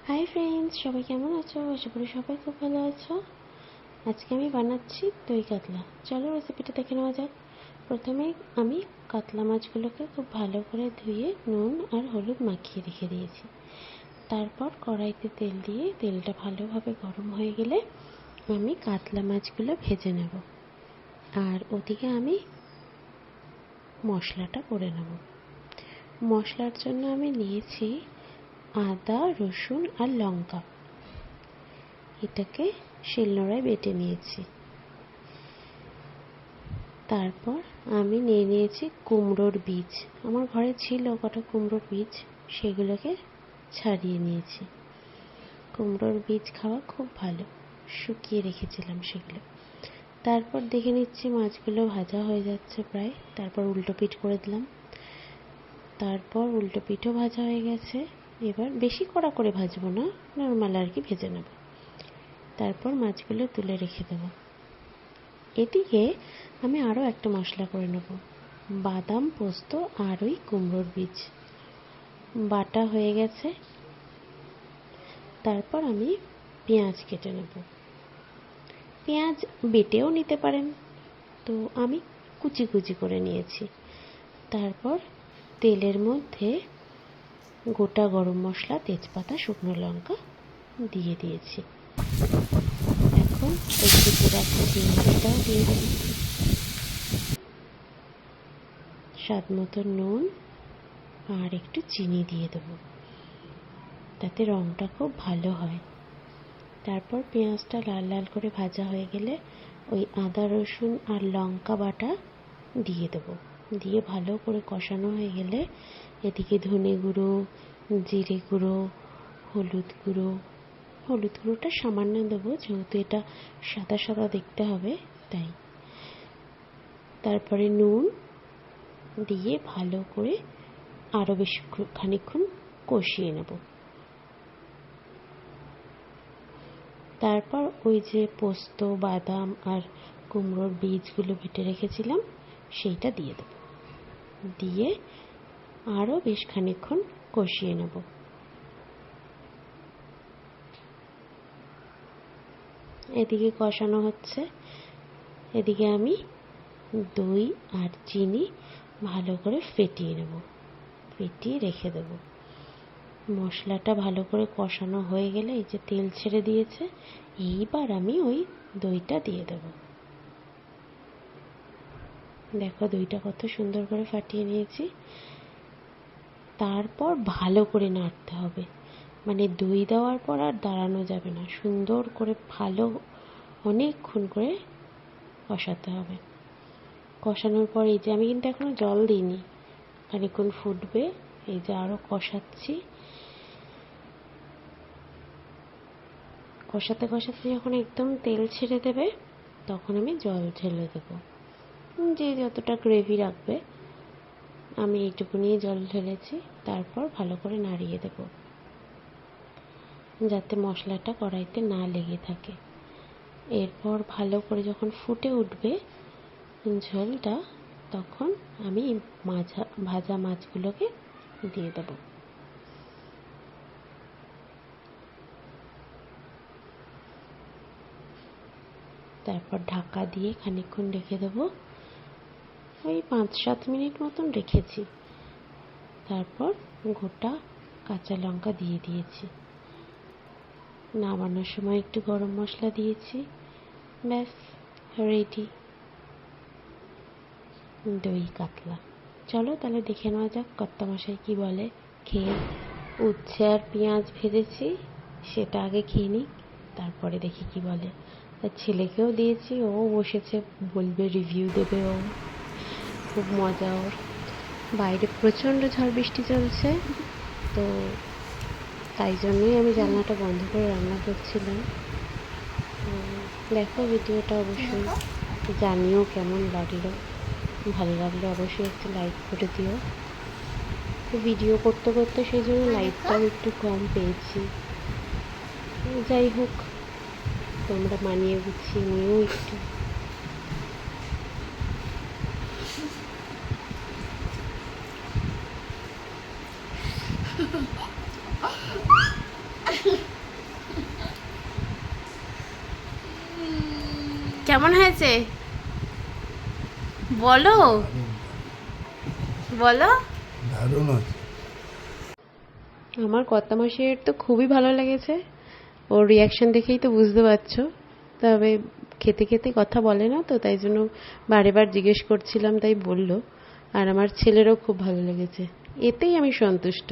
Hi friends, সবাই কেমন আছো? আশা করি সবাই খুব ভালো আছো। আজকে আমি বানাচ্ছি দই কাতলা। চলো রেসিপিটা দেখে নেওয়া যাক। প্রথমে আমি কাতলা মাছগুলোকে খুব ভালো করে ধুয়ে নুন আর হলুদ মাখিয়ে রেখে দিয়েছি। তারপর কড়াইতে তেল দিয়ে তেলটা ভালোভাবে গরম হয়ে গেলে আমি কাতলা মাছগুলো ভেজে নেব, আর ওদিকে আমি মশলাটা করে নেব। মশলার জন্য আমি নিয়েছি আদা, রসুন আর লঙ্কা। এটাকে শিলনোড়ায় বেটে নিয়েছি। তারপর আমি নিয়ে নিয়েছি কুমড়োর বীজ। আমার ঘরে ছিল কটা কুমড়োর বীজ, সেগুলোকে ছাড়িয়ে নিয়েছি। কুমড়োর বীজ খাওয়া খুব ভালো, শুকিয়ে রেখেছিলাম সেগুলো। তারপর দেখে নিচ্ছি মাছগুলো ভাজা হয়ে যাচ্ছে প্রায়। তারপর উল্টো পিঠ করে দিলাম। তারপর উল্টো পিঠও ভাজা হয়ে গেছে। এবার বেশি কড়া করে ভাজবো না, নর্মাল আর কি ভেজে নেব। তারপর মাছগুলো তুলে রেখে দেব। এদিকে আমি আরও একটা মশলা করে নেব, বাদাম, পোস্ত আর ওই কুমড়োর বীজ বাটা হয়ে গেছে। তারপর আমি পেঁয়াজ কেটে নেব। পেঁয়াজ বেটেও নিতে পারেন, তো আমি কুচি কুচি করে নিয়েছি। তারপর তেলের মধ্যে গোটা গরম মশলা, তেজপাতা, শুকনো লঙ্কা দিয়ে দিয়েছি। এখন ওই কেটে রাখা পেঁয়াজটাও দিয়ে দেব। স্বাদ মতো নুন আর একটু চিনি দিয়ে দেবো, তাতে রঙটা খুব ভালো হয়। তারপর পেঁয়াজটা লাল লাল করে ভাজা হয়ে গেলে ওই আদা, রসুন আর লঙ্কা বাটা দিয়ে দেবো। দিয়ে ভালো করে কষানো হয়ে গেলে এদিকে ধনে গুঁড়ো, জিরে গুঁড়ো, হলুদ গুঁড়োটা সামান্য দেবো, যেহেতু এটা সাদা সাদা দেখতে হবে তাই। তারপরে নুন দিয়ে ভালো করে আরও বেশ খানিকক্ষণ কষিয়ে নেব। তারপর ওই যে পোস্ত, বাদাম আর কুমড়োর বীজগুলো বেটে রেখেছিলাম সেইটা দিয়ে দেব। দিয়ে আরও বেশ খানিকক্ষণ কষিয়ে নেব। এদিকে কষানো হচ্ছে, এদিকে আমি দই আর চিনি ভালো করে ফেটিয়ে নেব, ফেটিয়ে রেখে দেব। মশলাটা ভালো করে কষানো হয়ে গেলে এই যে তেল ছেড়ে দিয়েছে, এইবার আমি ওই দইটা দিয়ে দেব। দেখো দইটা কত সুন্দর করে ফাটিয়ে নিয়েছি। তারপর ভালো করে নাড়তে হবে, মানে দই দেওয়ার পর আর দাঁড়ানো যাবে না, সুন্দর করে ভালো অনেকক্ষণ করে কষাতে হবে। কষানোর পর এই যে আমি কিন্তু এখনো জল দিইনি, খানিকক্ষণ ফুটবে, এই যে আরও কষাচ্ছি। কষাতে কষাতে যখন একদম তেল ছেড়ে দেবে তখন আমি জল ঢেলে দেবো। যে যতটা গ্রেভি রাখবে, আমি এইটুকুনি জল ঢেলেছি। তারপর ভালো করে নাড়িয়ে দেব, যাতে মশলাটা কড়াইতে না লেগে থাকে। এরপর ভালো করে যখন ফুটে উঠবে ঝোলটা, তখন আমি ভাজা মাছগুলোকে দিয়ে দেব। তারপর ঢাকা দিয়ে খানিকক্ষণ রেখে দেবো, ওই 5-7 মিনিট মতন রেখেছি। তারপর গোটা কাঁচা লঙ্কা দিয়ে দিয়েছি। নামানোর সময় একটু গরম মশলা দিয়েছি। ব্যাস রেডি দই কাতলা। চলো তাহলে দেখে নেওয়া যাক কর্তামশাই কি বলে। খেয়ে উচ্ছে আর পেঁয়াজ ভেজেছি, সেটা আগে খেয়ে নিই, তারপরে দেখি কি বলে। তার ছেলেকেও দিয়েছি, ও বসেছে, বলবে, রিভিউ দেবে। ও খুব মজা ওর। বাইরে প্রচণ্ড ঝড় বৃষ্টি চলছে, তো তাই জন্যই আমি জানলাটা বন্ধ করে রান্না করছিলাম। দেখো ভিডিওটা অবশ্যই জানিও কেমন লাগলো। ভালো লাগলে অবশ্যই একটু লাইক করে দিও। ভিডিও করতে করতে সেই জন্য লাইকটাও একটু কম পেয়েছি। যাই হোক, তোমরা মানিয়ে গুছিয়ে নিও একটু। কেমন হয়েছে বলো বলো। দারুণ আছে। আমার কর্তামশাইয়ের তো খুবই ভালো লেগেছে, ওর রিয়াকশন দেখেই তো বুঝতে পারছো। তবে খেতে খেতে কথা বলে না তো, তাই জন্য বারে বার জিজ্ঞেস করছিলাম, তাই বলল। আর আমার ছেলেরও খুব ভালো লেগেছে, এতেই আমি সন্তুষ্ট।